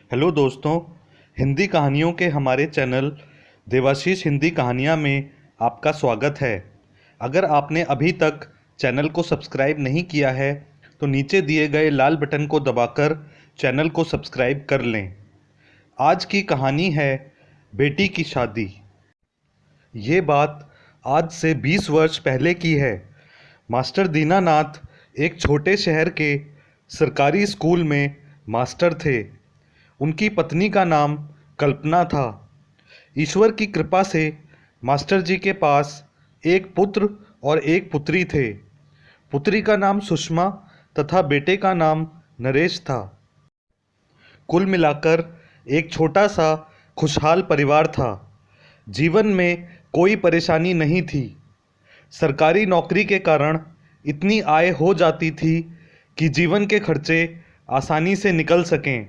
Hello दोस्तों, हिंदी कहानियों के हमारे चैनल देवाशीष हिंदी कहानियाँ में आपका स्वागत है। अगर आपने अभी तक चैनल को सब्सक्राइब नहीं किया है तो नीचे दिए गए लाल बटन को दबाकर चैनल को सब्सक्राइब कर लें। आज की कहानी है बेटी की शादी। ये बात आज से 20 वर्ष पहले की है। मास्टर दीनानाथ एक छोटे शहर के सरकारी स्कूल में मास्टर थे। उनकी पत्नी का नाम कल्पना था। ईश्वर की कृपा से मास्टर जी के पास एक पुत्र और एक पुत्री थे। पुत्री का नाम सुषमा तथा बेटे का नाम नरेश था। कुल मिलाकर एक छोटा सा खुशहाल परिवार था। जीवन में कोई परेशानी नहीं थी। सरकारी नौकरी के कारण इतनी आय हो जाती थी कि जीवन के खर्चे आसानी से निकल सकें।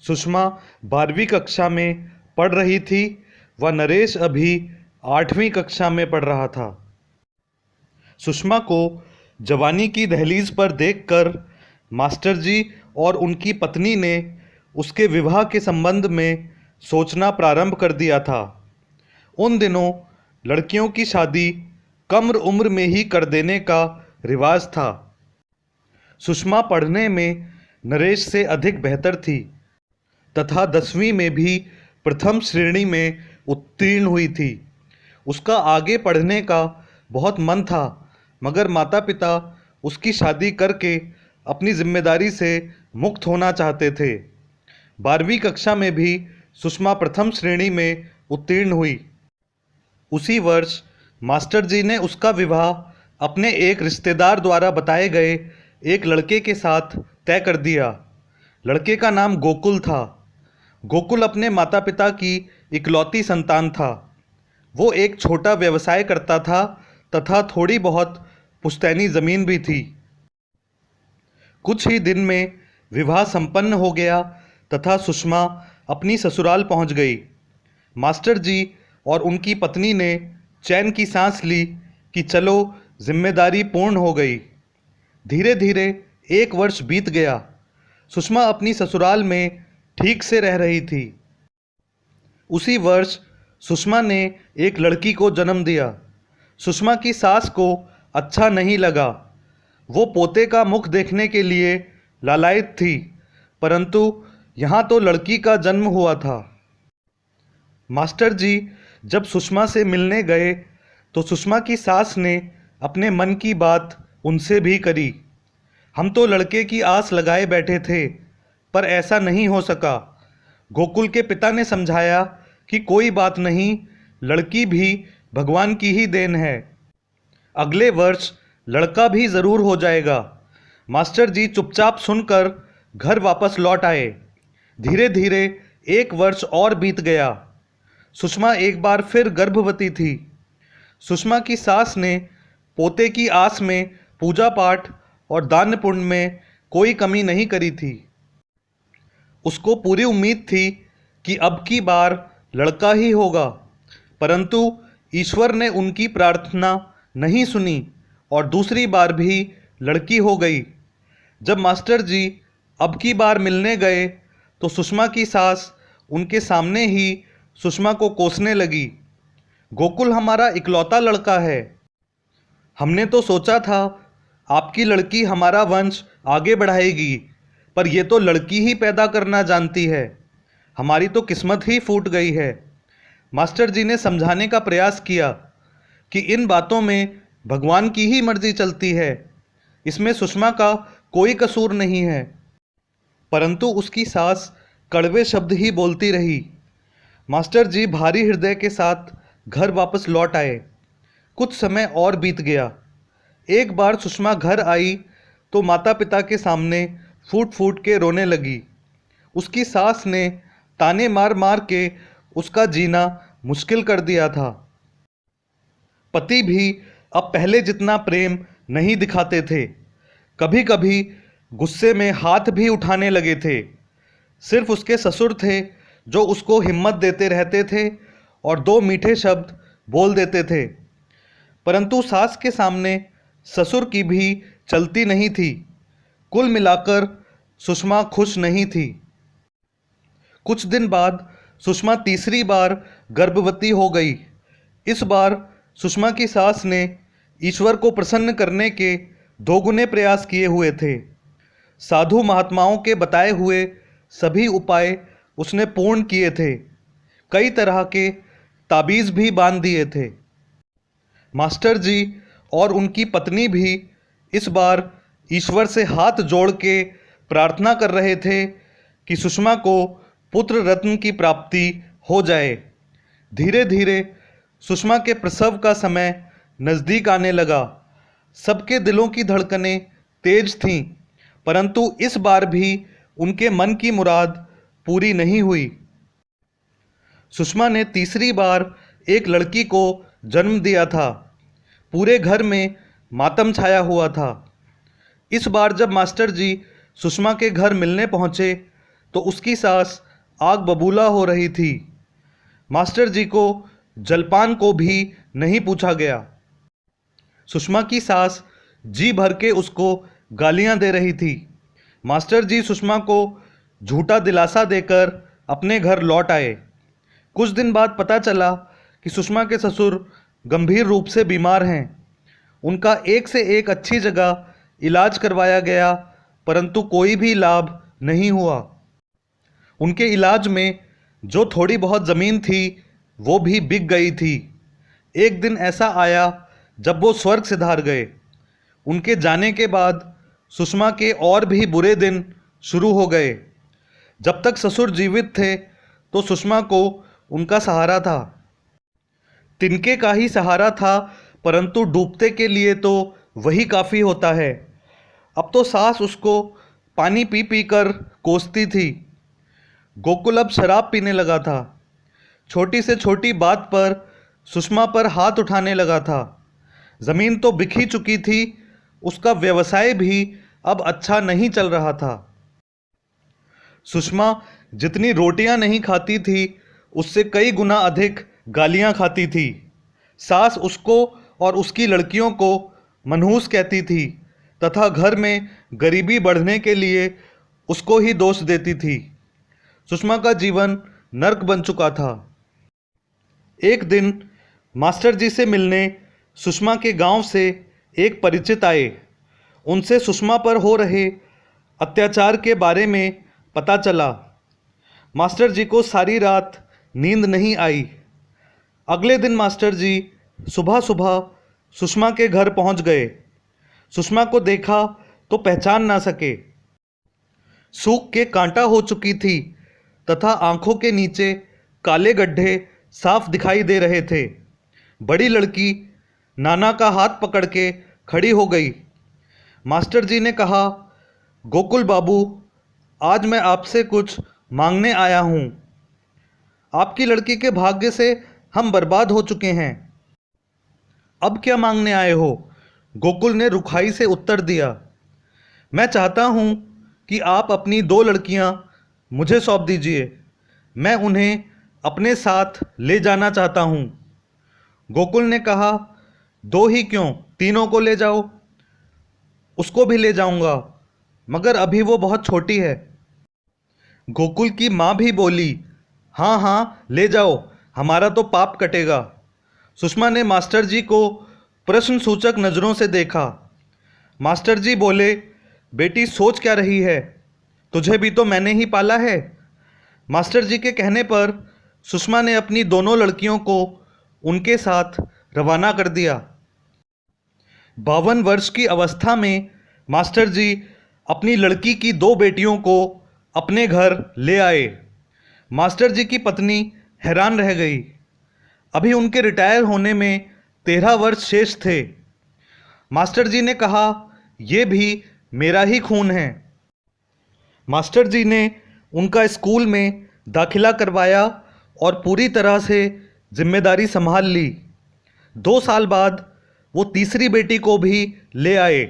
सुषमा 12वीं कक्षा में पढ़ रही थी व नरेश अभी 8वीं कक्षा में पढ़ रहा था। सुषमा को जवानी की दहलीज पर देखकर मास्टर जी और उनकी पत्नी ने उसके विवाह के संबंध में सोचना प्रारंभ कर दिया था। उन दिनों लड़कियों की शादी कम उम्र में ही कर देने का रिवाज था। सुषमा पढ़ने में नरेश से अधिक बेहतर थी तथा 10वीं में भी प्रथम श्रेणी में उत्तीर्ण हुई थी। उसका आगे पढ़ने का बहुत मन था, मगर माता पिता उसकी शादी करके अपनी जिम्मेदारी से मुक्त होना चाहते थे। 12वीं कक्षा में भी सुषमा प्रथम श्रेणी में उत्तीर्ण हुई। उसी वर्ष मास्टर जी ने उसका विवाह अपने एक रिश्तेदार द्वारा बताए गए एक लड़के के साथ तय कर दिया। लड़के का नाम गोकुल था। गोकुल अपने माता पिता की इकलौती संतान था। वो एक छोटा व्यवसाय करता था तथा थोड़ी बहुत पुश्तैनी ज़मीन भी थी। कुछ ही दिन में विवाह संपन्न हो गया तथा सुषमा अपनी ससुराल पहुंच गई। मास्टर जी और उनकी पत्नी ने चैन की सांस ली कि चलो जिम्मेदारी पूर्ण हो गई। धीरे धीरे 1 वर्ष बीत गया। सुषमा अपनी ससुराल में ठीक से रह रही थी। उसी वर्ष सुषमा ने एक लड़की को जन्म दिया। सुषमा की सास को अच्छा नहीं लगा। वो पोते का मुख देखने के लिए लालायित थी, परंतु यहाँ तो लड़की का जन्म हुआ था। मास्टर जी जब सुषमा से मिलने गए तो सुषमा की सास ने अपने मन की बात उनसे भी करी। हम तो लड़के की आस लगाए बैठे थे, पर ऐसा नहीं हो सका। गोकुल के पिता ने समझाया कि कोई बात नहीं, लड़की भी भगवान की ही देन है। अगले वर्ष लड़का भी ज़रूर हो जाएगा। मास्टर जी चुपचाप सुनकर घर वापस लौट आए। धीरे धीरे 1 वर्ष और बीत गया। सुषमा एक बार फिर गर्भवती थी। सुषमा की सास ने पोते की आस में पूजा पाठ और दान पुण्य में कोई कमी नहीं करी थी। उसको पूरी उम्मीद थी कि अब की बार लड़का ही होगा, परंतु ईश्वर ने उनकी प्रार्थना नहीं सुनी और दूसरी बार भी लड़की हो गई। जब मास्टर जी अब की बार मिलने गए तो सुषमा की सास उनके सामने ही सुषमा को कोसने लगी। गोकुल हमारा इकलौता लड़का है। हमने तो सोचा था आपकी लड़की हमारा वंश आगे बढ़ाएगी, पर यह तो लड़की ही पैदा करना जानती है। हमारी तो किस्मत ही फूट गई है। मास्टर जी ने समझाने का प्रयास किया कि इन बातों में भगवान की ही मर्जी चलती है, इसमें सुषमा का कोई कसूर नहीं है, परंतु उसकी सास कड़वे शब्द ही बोलती रही। मास्टर जी भारी हृदय के साथ घर वापस लौट आए। कुछ समय और बीत गया। एक बार सुषमा घर आई तो माता पिता के सामने फूट फूट के रोने लगी। उसकी सास ने ताने मार मार के उसका जीना मुश्किल कर दिया था। पति भी अब पहले जितना प्रेम नहीं दिखाते थे। कभी कभी गुस्से में हाथ भी उठाने लगे थे। सिर्फ उसके ससुर थे जो उसको हिम्मत देते रहते थे और 2 मीठे शब्द बोल देते थे, परंतु सास के सामने ससुर की भी चलती नहीं थी। कुल मिलाकर सुषमा खुश नहीं थी। कुछ दिन बाद सुषमा तीसरी बार गर्भवती हो गई। इस बार सुषमा की सास ने ईश्वर को प्रसन्न करने के दोगुने प्रयास किए हुए थे। साधु महात्माओं के बताए हुए सभी उपाय उसने पूर्ण किए थे। कई तरह के ताबीज़ भी बांध दिए थे। मास्टर जी और उनकी पत्नी भी इस बार ईश्वर से हाथ जोड़ के प्रार्थना कर रहे थे कि सुषमा को पुत्र रत्न की प्राप्ति हो जाए। धीरे धीरे सुषमा के प्रसव का समय नज़दीक आने लगा। सबके दिलों की धड़कनें तेज थीं, परंतु इस बार भी उनके मन की मुराद पूरी नहीं हुई। सुषमा ने तीसरी बार एक लड़की को जन्म दिया था। पूरे घर में मातम छाया हुआ था। इस बार जब मास्टर जी सुषमा के घर मिलने पहुँचे तो उसकी सास आग बबूला हो रही थी। मास्टर जी को जलपान को भी नहीं पूछा गया। सुषमा की सास जी भर के उसको गालियां दे रही थी। मास्टर जी सुषमा को झूठा दिलासा देकर अपने घर लौट आए। कुछ दिन बाद पता चला कि सुषमा के ससुर गंभीर रूप से बीमार हैं। उनका एक से एक अच्छी जगह इलाज करवाया गया, परंतु कोई भी लाभ नहीं हुआ। उनके इलाज में जो थोड़ी बहुत ज़मीन थी वो भी बिक गई थी। एक दिन ऐसा आया जब वो स्वर्ग सिधार गए। उनके जाने के बाद सुषमा के और भी बुरे दिन शुरू हो गए। जब तक ससुर जीवित थे तो सुषमा को उनका सहारा था। तिनके का ही सहारा था, परंतु डूबते के लिए तो वही काफ़ी होता है। अब तो सास उसको पानी पी पी कर कोसती थी। गोकुल अब शराब पीने लगा था। छोटी से छोटी बात पर सुषमा पर हाथ उठाने लगा था। ज़मीन तो बिक ही चुकी थी, उसका व्यवसाय भी अब अच्छा नहीं चल रहा था। सुषमा जितनी रोटियां नहीं खाती थी उससे कई गुना अधिक गालियां खाती थी। सास उसको और उसकी लड़कियों को मनहूस कहती थी तथा घर में गरीबी बढ़ने के लिए उसको ही दोष देती थी। सुषमा का जीवन नर्क बन चुका था। एक दिन मास्टर जी से मिलने सुषमा के गांव से एक परिचित आए। उनसे सुषमा पर हो रहे अत्याचार के बारे में पता चला। मास्टर जी को सारी रात नींद नहीं आई। अगले दिन मास्टर जी सुबह सुबह सुषमा के घर पहुंच गए। सुषमा को देखा तो पहचान ना सके। सूख के कांटा हो चुकी थी तथा आंखों के नीचे काले गड्ढे साफ दिखाई दे रहे थे। बड़ी लड़की नाना का हाथ पकड़ के खड़ी हो गई। मास्टर जी ने कहा, गोकुल बाबू, आज मैं आपसे कुछ मांगने आया हूँ। आपकी लड़की के भाग्य से हम बर्बाद हो चुके हैं। अब क्या मांगने आए हो? गोकुल ने रुखाई से उत्तर दिया। मैं चाहता हूँ कि आप अपनी 2 लड़कियाँ मुझे सौंप दीजिए। मैं उन्हें अपने साथ ले जाना चाहता हूँ। गोकुल ने कहा, 2 ही क्यों, 3 को ले जाओ। उसको भी ले जाऊंगा, मगर अभी वो बहुत छोटी है। गोकुल की माँ भी बोली, हाँ हाँ ले जाओ, हमारा तो पाप कटेगा। सुषमा ने मास्टर जी को प्रश्न सूचक नज़रों से देखा। मास्टर जी बोले, बेटी सोच क्या रही है, तुझे भी तो मैंने ही पाला है। मास्टर जी के कहने पर सुषमा ने अपनी दोनों लड़कियों को उनके साथ रवाना कर दिया। 52 वर्ष की अवस्था में मास्टर जी अपनी लड़की की 2 बेटियों को अपने घर ले आए। मास्टर जी की पत्नी हैरान रह गई। अभी उनके रिटायर होने में 13 वर्ष शेष थे। मास्टर जी ने कहा, ये भी मेरा ही खून है। मास्टर जी ने उनका स्कूल में दाखिला करवाया और पूरी तरह से जिम्मेदारी संभाल ली। 2 साल बाद वो तीसरी बेटी को भी ले आए।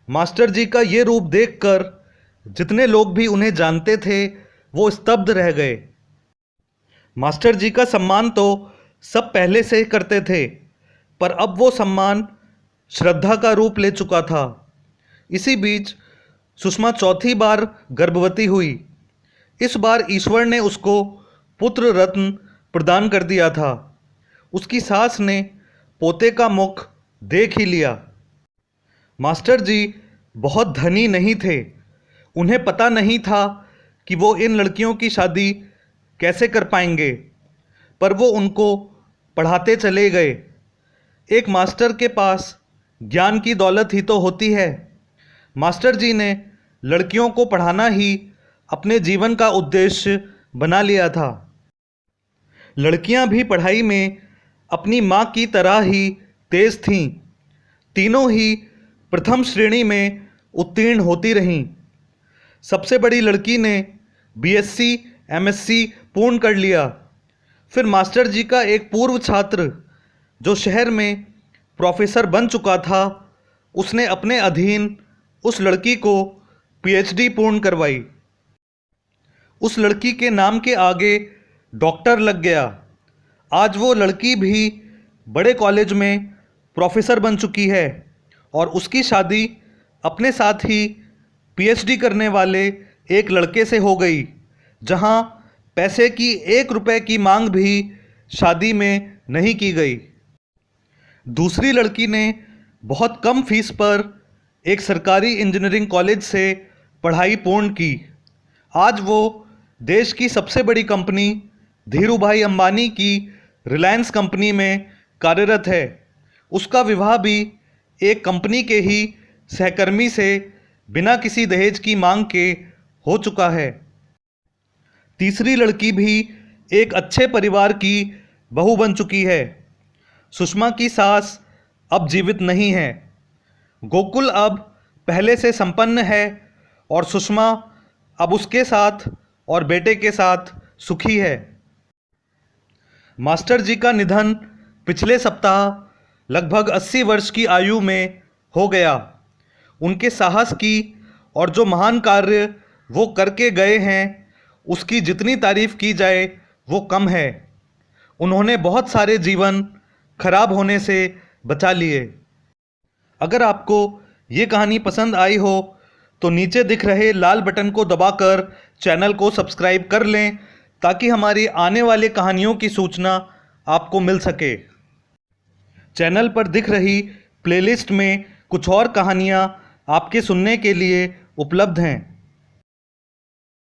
मास्टर जी का ये रूप देखकर जितने लोग भी उन्हें जानते थे वो स्तब्ध रह गए। मास्टर जी का सम्मान तो सब पहले से करते थे, पर अब वो सम्मान श्रद्धा का रूप ले चुका था। इसी बीच सुषमा चौथी बार गर्भवती हुई। इस बार ईश्वर ने उसको पुत्र रत्न प्रदान कर दिया था। उसकी सास ने पोते का मुख देख ही लिया। मास्टर जी बहुत धनी नहीं थे। उन्हें पता नहीं था कि वो इन लड़कियों की शादी कैसे कर पाएंगे, पर वो उनको पढ़ाते चले गए। एक मास्टर के पास ज्ञान की दौलत ही तो होती है। मास्टर जी ने लड़कियों को पढ़ाना ही अपने जीवन का उद्देश्य बना लिया था। लड़कियां भी पढ़ाई में अपनी माँ की तरह ही तेज थीं। तीनों ही प्रथम श्रेणी में उत्तीर्ण होती रहीं। सबसे बड़ी लड़की ने बीएससी एमएससी पूर्ण कर लिया। फिर मास्टर जी का एक पूर्व छात्र जो शहर में प्रोफेसर बन चुका था, उसने अपने अधीन उस लड़की को पीएचडी पूर्ण करवाई। उस लड़की के नाम के आगे डॉक्टर लग गया। आज वो लड़की भी बड़े कॉलेज में प्रोफेसर बन चुकी है और उसकी शादी अपने साथ ही पीएचडी करने वाले एक लड़के से हो गई, जहां पैसे की 1 रुपए की मांग भी शादी में नहीं की गई। दूसरी लड़की ने बहुत कम फीस पर एक सरकारी इंजीनियरिंग कॉलेज से पढ़ाई पूर्ण की। आज वो देश की सबसे बड़ी कंपनी धीरूभाई अंबानी की रिलायंस कंपनी में कार्यरत है। उसका विवाह भी एक कंपनी के ही सहकर्मी से बिना किसी दहेज की मांग के हो चुका है। तीसरी लड़की भी एक अच्छे परिवार की बहू बन चुकी है। सुषमा की सास अब जीवित नहीं है। गोकुल अब पहले से संपन्न है और सुषमा अब उसके साथ और बेटे के साथ सुखी है। मास्टर जी का निधन पिछले सप्ताह लगभग 80 वर्ष की आयु में हो गया। उनके साहस की और जो महान कार्य वो करके गए हैं, उसकी जितनी तारीफ की जाए वो कम है। उन्होंने बहुत सारे जीवन खराब होने से बचा लिए। अगर आपको ये कहानी पसंद आई हो तो नीचे दिख रहे लाल बटन को दबाकर चैनल को सब्सक्राइब कर लें, ताकि हमारी आने वाली कहानियों की सूचना आपको मिल सके। चैनल पर दिख रही प्लेलिस्ट में कुछ और कहानियाँ आपके सुनने के लिए उपलब्ध हैं।